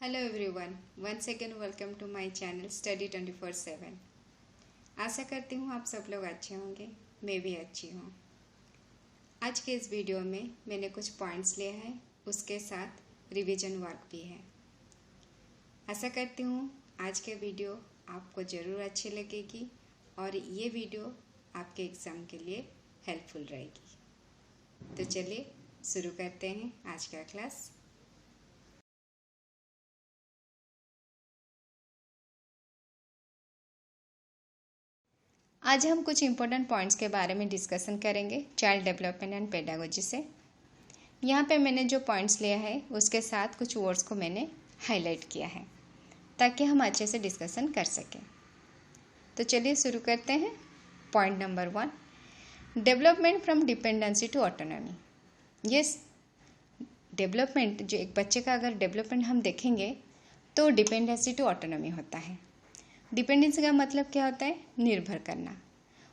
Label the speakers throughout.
Speaker 1: Hello everyone, once again welcome to my channel study 24/7। आशा करती हूँ आप सब लोग अच्छे होंगे, मैं भी अच्छी हूँ। आज के इस वीडियो में मैंने कुछ पॉइंट्स लिए हैं, उसके साथ रिवीजन वर्क भी है। आशा करती हूँ आज के वीडियो आपको ज़रूर अच्छी लगेगी और ये वीडियो आपके एग्ज़ाम के लिए हेल्पफुल रहेगी। तो चलिए शुरू करते हैं आज का क्लास। आज हम कुछ इम्पोर्टेंट पॉइंट्स के बारे में डिस्कशन करेंगे चाइल्ड डेवलपमेंट एंड पेडागोजी से। यहाँ पे मैंने जो पॉइंट्स लिया है उसके साथ कुछ वर्ड्स को मैंने हाईलाइट किया है ताकि हम अच्छे से डिस्कशन कर सकें। तो चलिए शुरू करते हैं। Point number 1, development from dependency to autonomy. Yes, development जो एक बच्चे का अगर डेवलपमेंट हम देखेंगे तो डिपेंडेंसी टू ऑटोनॉमी होता है। डिपेंडेंसी का मतलब क्या होता है? निर्भर करना।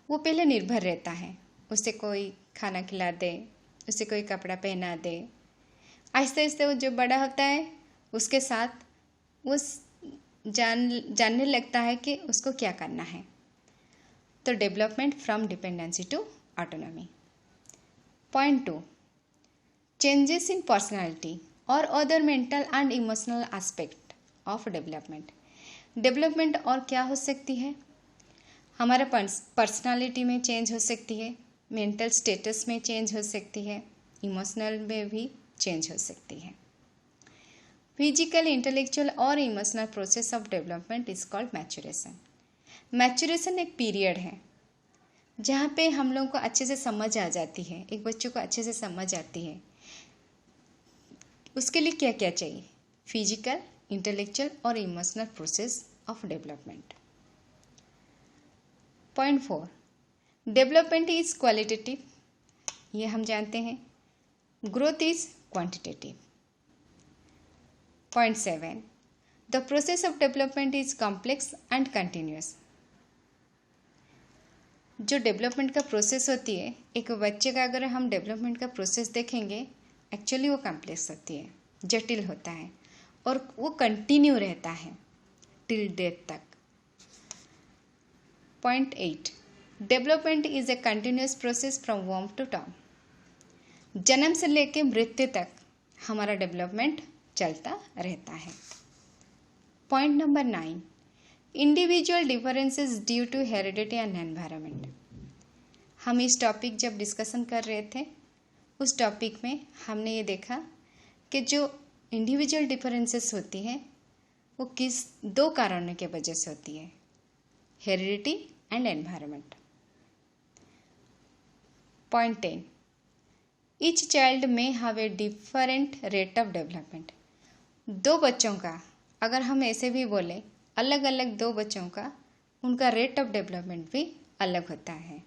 Speaker 1: वो पहले निर्भर रहता है, उसे कोई खाना खिला दे, उसे कोई कपड़ा पहना दे। आहिस्ते आहिस्ते वो जो बड़ा होता है उसके साथ वो जानने लगता है कि उसको क्या करना है। तो development from dependency to autonomy. Point 2, changes in personality और other mental and emotional aspect of development. Development और क्या हो सकती है? हमारा पर्सनालिटी में चेंज हो सकती है, मेंटल स्टेटस में चेंज हो सकती है, इमोशनल में भी चेंज हो सकती है। फिजिकल, इंटेलेक्चुअल और emotional process of development is called maturation. Maturation एक पीरियड है जहाँ पे हम लोगों को अच्छे से समझ आ जाती है, एक बच्चे को अच्छे से समझ आती है उसके लिए क्या क्या चाहिए। फिजिकल, इंटेलेक्चुअल और emotional process of development. Point 4, development is qualitative. ये हम जानते हैं। Growth is quantitative. Point 7, the process of development is complex and continuous. जो डेवलपमेंट का प्रोसेस होती है, एक बच्चे का अगर हम डेवलपमेंट का प्रोसेस देखेंगे, एक्चुअली वो कॉम्प्लेक्स होती है, जटिल होता है और वो कंटिन्यू रहता है टिल डेथ तक। Point 8, development is a continuous process from worm to term. जन्म से लेकर मृत्यु तक हमारा डेवलपमेंट चलता रहता है। Point number 9, individual differences due to heredity and environment. हम इस टॉपिक जब डिस्कशन कर रहे थे उस टॉपिक में हमने ये देखा कि जो इंडिविजुअल डिफरेंसेस होती हैं वो किस दो कारणों के वजह से होती है, heredity and environment. Point 10, each child में have a different rate of development. दो बच्चों का अगर हम ऐसे भी बोले, अलग अलग दो बच्चों का उनका रेट ऑफ डेवलपमेंट भी अलग होता है।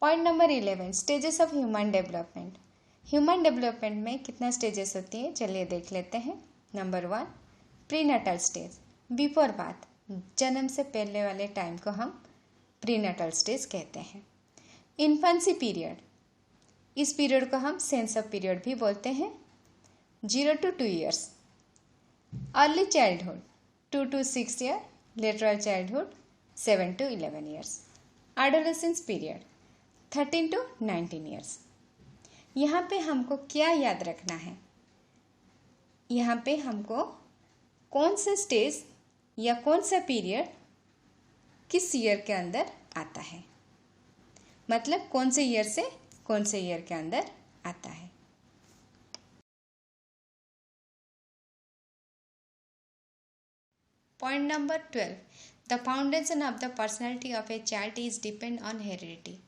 Speaker 1: Point number 11, stages of human development. Human development में कितना स्टेजेस होती है, चलिए देख लेते हैं। Number 1, prenatal stage, before birth, जन्म से पहले वाले टाइम को हम प्रीनेटल स्टेज कहते हैं। इन्फेंसी पीरियड, इस पीरियड को हम सेंस ऑफ पीरियड भी बोलते हैं, 0 to 2 years। Early childhood, 2 to 6 year, lateral childhood 7 to 11 years। Adolescence period 13 to 19 years। यहाँ पे हमको क्या याद रखना है? यहाँ पे हमको कौन सा स्टेज या कौन सा पीरियड किस ईयर के अंदर आता है, मतलब कौन से ईयर से कौन से ईयर के अंदर आता है। Point number 12, the foundation of the personality of a child is depend on heredity.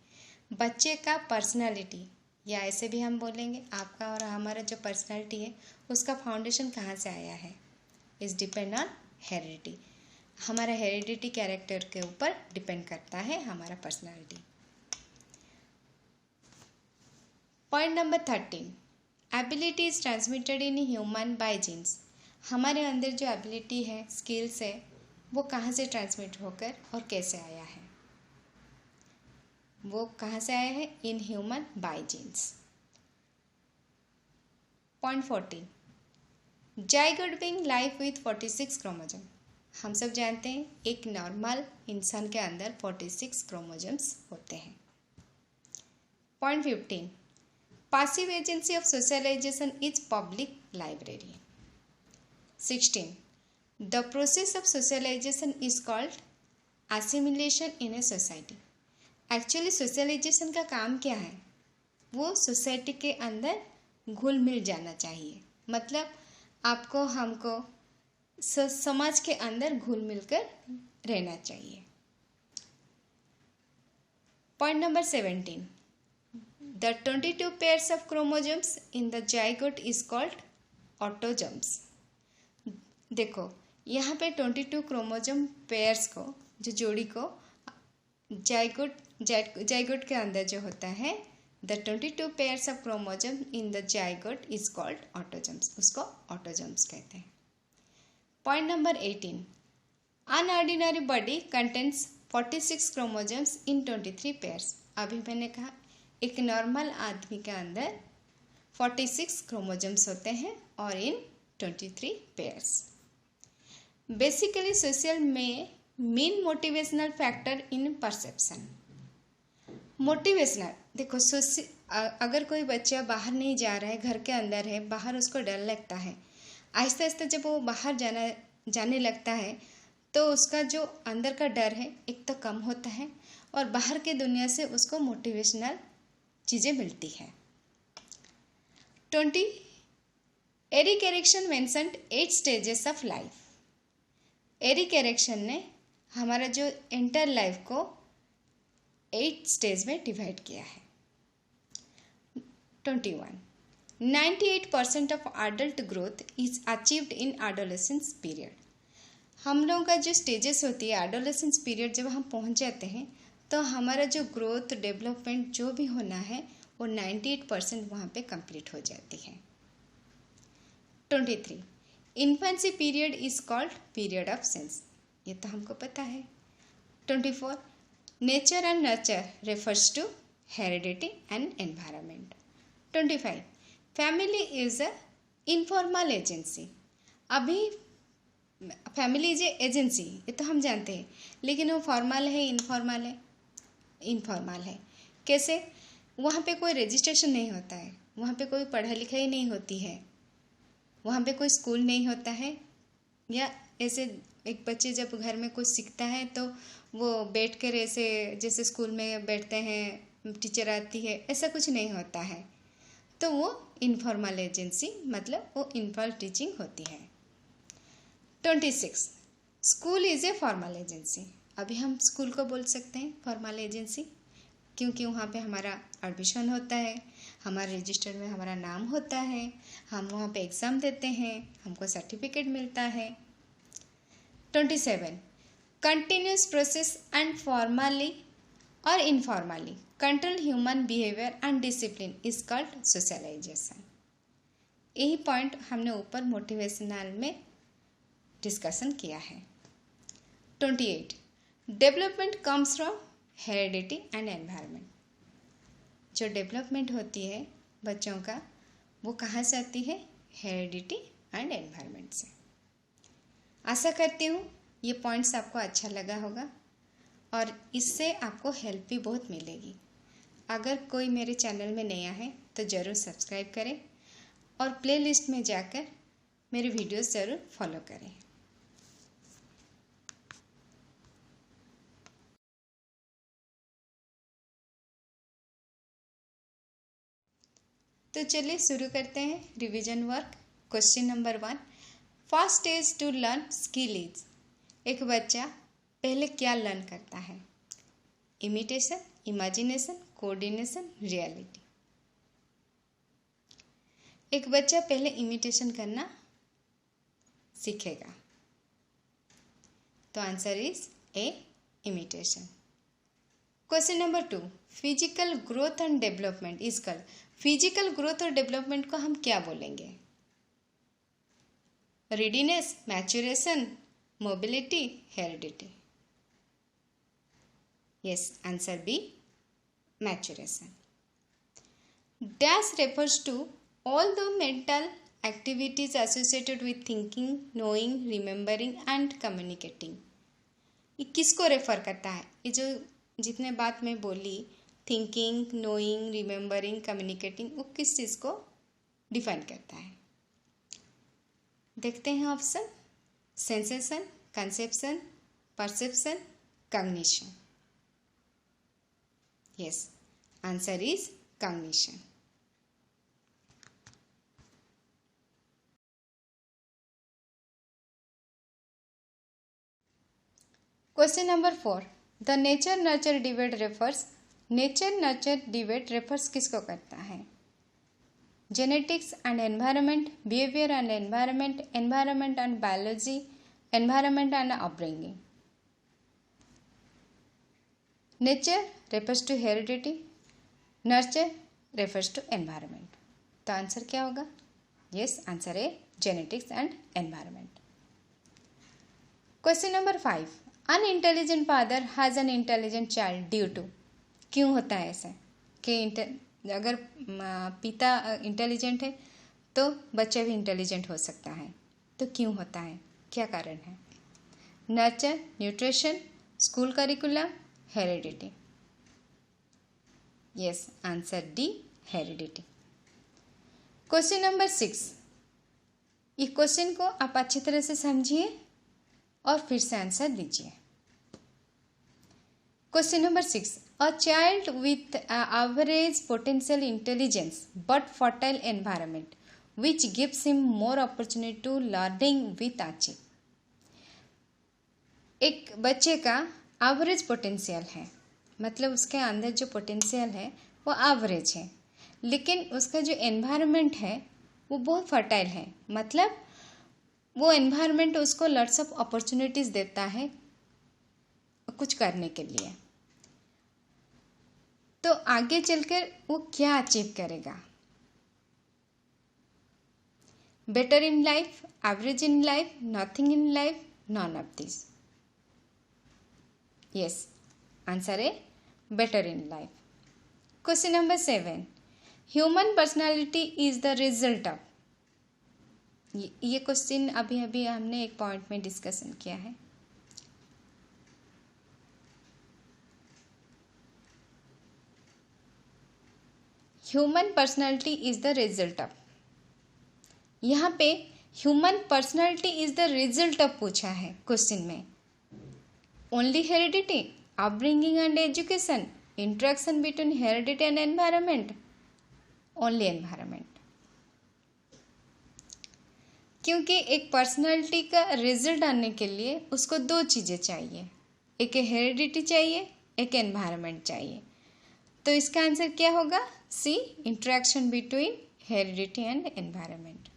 Speaker 1: बच्चे का पर्सनैलिटी, या ऐसे भी हम बोलेंगे आपका और हमारा जो पर्सनैलिटी है उसका फाउंडेशन कहाँ से आया है, इज डिपेंड ऑन हेरिडिटी। हमारा हेरिडिटी कैरेक्टर के ऊपर डिपेंड करता है हमारा personality. Point number 13, ability is transmitted in human by genes. हमारे अंदर जो एबिलिटी है, स्किल्स है, वो कहाँ से ट्रांसमिट होकर और कैसे आया है, वो कहाँ से आया है, in human by genes. Point 14, zygote being life with 46 chromosome. हम सब जानते हैं एक नॉर्मल इंसान के अंदर 46 क्रोमोसोम्स होते हैं। Point 15, passive agency of socialization is public library. 16, the process of socialization is called assimilation in a society. Actually socialization का काम क्या है? वो सोसाइटी के अंदर घुल मिल जाना चाहिए, मतलब आपको हमको समाज के अंदर घुल मिलकर रहना चाहिए। Point number 17, the 22 pairs of chromosomes in the zygote is called autosomes. देखो यहाँ पे 22 क्रोमोसोम पेयर्स को, जो जोड़ी को जाइगोट के अंदर जो होता है, the 22 pairs of chromosome in the zygote is called autosomes, उसको autosomes कहते हैं। Point number 18, an ordinary body contains 46 chromosomes in 23 pairs. अभी मैंने कहा एक नॉर्मल आदमी के अंदर 46 क्रोमोसोम्स होते हैं और इन 23 पेयर्स। बेसिकली सोशल में main motivational factor in perception. Motivational देखो, अगर कोई बच्चा बाहर नहीं जा रहा है, घर के अंदर है, बाहर उसको डर लगता है, आहिस्ता आहिस्ता जब वो बाहर जाने लगता है तो उसका जो अंदर का डर है एक तो कम होता है और बाहर की दुनिया से उसको मोटिवेशनल चीज़ें मिलती है। 20, Erik Erikson mentioned 8 stages of life. Erik Erikson ने हमारा जो एंटायर लाइफ को 8 स्टेज में डिवाइड किया है। 21, 98% of adult growth is achieved in adolescence period. हम लोगों का जो स्टेजेस होती है एडोलेसेंस पीरियड, जब हम पहुंच जाते हैं तो हमारा जो ग्रोथ डेवलपमेंट जो भी होना है वो 98% वहाँ पे कंप्लीट हो जाती है। 23, infancy period is called period of sense, ये तो हमको पता है। 24, nature and nurture refers to heredity and environment. 25, family is a informal agency. अभी फैमिली इज ए एजेंसी, ये तो हम जानते हैं, लेकिन वो फॉर्मल है इनफॉर्मल है? इनफॉर्मल है। कैसे? वहाँ पे कोई रजिस्ट्रेशन नहीं होता है, वहाँ पे कोई पढ़ाई लिखाई नहीं होती है, वहाँ पे कोई स्कूल नहीं होता है, या ऐसे एक बच्चे जब घर में कुछ सीखता है तो वो बैठ कर ऐसे जैसे स्कूल में बैठते हैं, टीचर आती है, ऐसा कुछ नहीं होता है, तो वो इनफॉर्मल एजेंसी, मतलब वो इनफॉर्मल टीचिंग होती है। 26, school is a formal agency. अभी हम स्कूल को बोल सकते हैं फॉर्मल एजेंसी, क्योंकि वहाँ पे हमारा एडमिशन होता है, हमारे रजिस्टर में हमारा नाम होता है, हम वहाँ पे एग्ज़ाम देते हैं, हमको सर्टिफिकेट मिलता है। 27, कंटिन्यूस प्रोसेस एंड फॉर्मली और informally control human behaviour and discipline is called socialization. यही पॉइंट हमने ऊपर मोटिवेशनल में डिस्कशन किया है। 28, development comes from heredity and environment. जो डेवलपमेंट होती है बच्चों का, वो कहाँ से आती है? हेरिडिटी एंड एनवायरनमेंट से। आशा करती हूँ ये पॉइंट्स आपको अच्छा लगा होगा और इससे आपको हेल्प भी बहुत मिलेगी। अगर कोई मेरे चैनल में नया है तो ज़रूर सब्सक्राइब करें और प्लेलिस्ट में जाकर मेरे वीडियोस ज़रूर फॉलो करें। तो चलिए शुरू करते हैं revision work. Question number 1, first stage to learn skill is. एक बच्चा पहले क्या लर्न करता है? Imitation, imagination, coordination, reality. एक बच्चा पहले इमिटेशन करना सीखेगा, तो answer is A, imitation. Question number 2, physical growth and development is called. Physical growth और डेवलपमेंट को हम क्या बोलेंगे? Readiness, maturation, mobility, heredity. Yes, answer B, maturation. Dash refers to all the mental activities associated with thinking, knowing, remembering and communicating. ये किसको refer करता है? ये जो जितने बात मैं बोली, थिंकिंग, नोइंग, रिमेंबरिंग, कम्युनिकेटिंग, वो किस चीज़ को डिफाइन करता है? देखते हैं option. Sensation, conception, perception, cognition. Yes, answer is cognition. Question number 4, the nature nurture debate refers. Nature nurture debate refers किसको करता है? Genetics and environment, behaviour and environment, environment and biology, environment and upbringing. Nature refers to heredity, nurture refers to environment. तो answer क्या होगा? Yes, answer है genetics and environment. Question number 5, unintelligent father has an intelligent child due to. क्यों होता है ऐसा कि अगर पिता इंटेलिजेंट है तो बच्चा भी इंटेलिजेंट हो सकता है? तो क्यों होता है, क्या कारण है? Nurture, nutrition, school curriculum, heredity. Yes, answer D, heredity. Question number 6, इस क्वेश्चन को आप अच्छी तरह से समझिए और फिर से आंसर दीजिए। Question number 6, a child with average potential intelligence but fertile environment which gives him more opportunity to learning with achieve. एक बच्चे का एवरेज पोटेंशियल है, मतलब उसके अंदर जो पोटेंशियल है वो एवरेज है, लेकिन उसका जो एनवायरनमेंट है वो बहुत फर्टाइल है, मतलब वो एनवायरनमेंट उसको लॉट्स ऑफ अपॉर्चुनिटीज़ देता है कुछ करने के लिए। तो आगे चलकर वो क्या अचीव करेगा? Better in life, average in life, nothing in life, none of this. Yes, answer है better in life. Question number 7, human personality is the result of. ये क्वेश्चन अभी अभी हमने एक पॉइंट में डिस्कशन किया है। Human personality is the result of, यहाँ पे human personality is the result of पूछा है क्वेश्चन में। Only heredity, upbringing and education, interaction between heredity and environment, only environment. क्योंकि एक पर्सनालिटी का रिजल्ट आने के लिए उसको दो चीज़ें चाहिए, एक हेरिडिटी चाहिए, एक एनवायरनमेंट चाहिए। तो इसका आंसर क्या होगा? C, interaction between heredity and environment.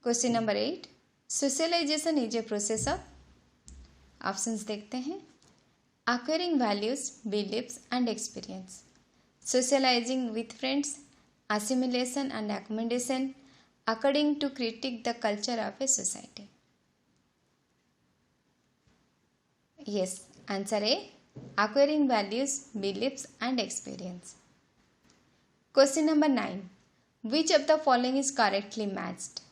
Speaker 1: Question number 8, socialization is a process of. Options देखते हैं। acquiring values, beliefs and experience, socializing with friends, assimilation and accommodation, according to critique the culture of a society. Yes, answer A, acquiring values, beliefs and experience. Question number 9, which of the following is correctly matched?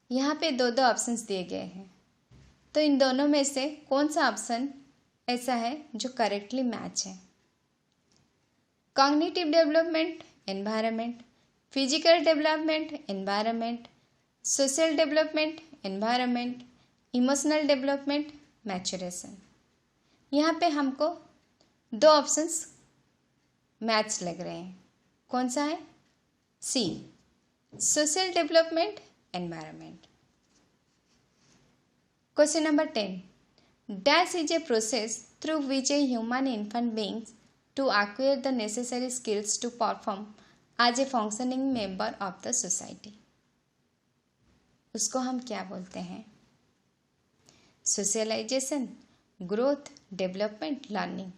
Speaker 1: यहाँ पे दो दो options दिए गए हैं, तो इन दोनों में से कौन सा ऑप्शन ऐसा है जो करेक्टली मैच है? Cognitive development, environment, physical development, environment, social development, environment, emotional development, maturation. यहाँ पे हमको दो ऑप्शंस मैच लग रहे हैं, कौन सा है? C, social development, environment. Question number 10, dash is a process through which a human infant beings to acquire the necessary skills to perform as a functioning member of the society. उसको हम क्या बोलते हैं? Socialization, growth, development, learning.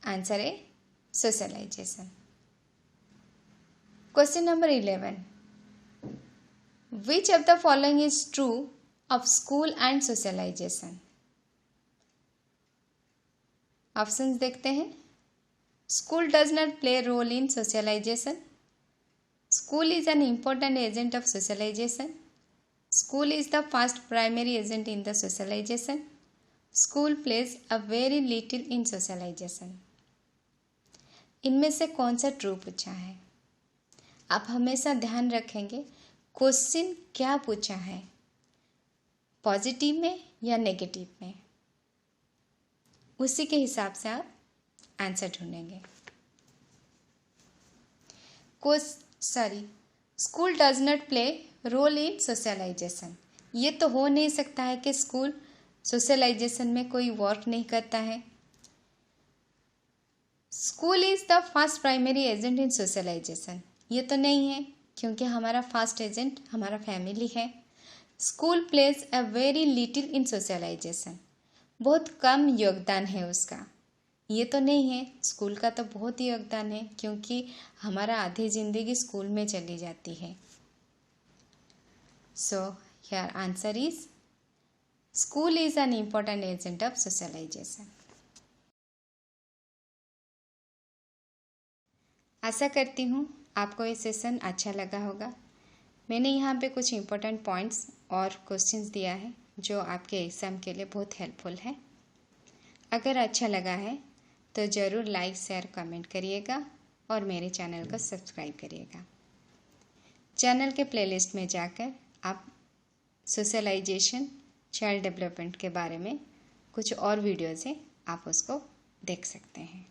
Speaker 1: Answer है socialization. Question number 11, which of the following is true of school and socialization? Options देखते हैं। School does not play role in socialization, school is an important agent of socialization, school is the first primary agent in the socialization, school plays a very little in socialization. इनमें से कौन सा true पूछा है? आप हमेशा ध्यान रखेंगे क्वेश्चन क्या पूछा है, पॉजिटिव में या नेगेटिव में, उसी के हिसाब से आप आंसर ढूंढेंगे। School does not play role in socialisation, ये तो हो नहीं सकता है कि स्कूल सोशलाइजेशन में कोई वर्क नहीं करता है। School is the first primary agent in socialisation, ये तो नहीं है क्योंकि हमारा फर्स्ट एजेंट हमारा फैमिली है। School plays a very little in socialisation, बहुत कम योगदान है उसका, ये तो नहीं है। स्कूल का तो बहुत ही योगदान है क्योंकि हमारा आधी ज़िंदगी स्कूल में चली जाती है। So here answer is school is an important agent of socialization. आशा करती हूँ आपको ये सेशन अच्छा लगा होगा। मैंने यहाँ पे कुछ इम्पोर्टेंट पॉइंट्स और क्वेश्चंस दिया है जो आपके एग्ज़ाम के लिए बहुत हेल्पफुल है। अगर अच्छा लगा है तो ज़रूर लाइक शेयर कमेंट करिएगा और मेरे चैनल को सब्सक्राइब करिएगा। चैनल के प्लेलिस्ट में जाकर आप सोशलाइजेशन, चाइल्ड डेवलपमेंट के बारे में कुछ और वीडियोज़ हैं, आप उसको देख सकते हैं।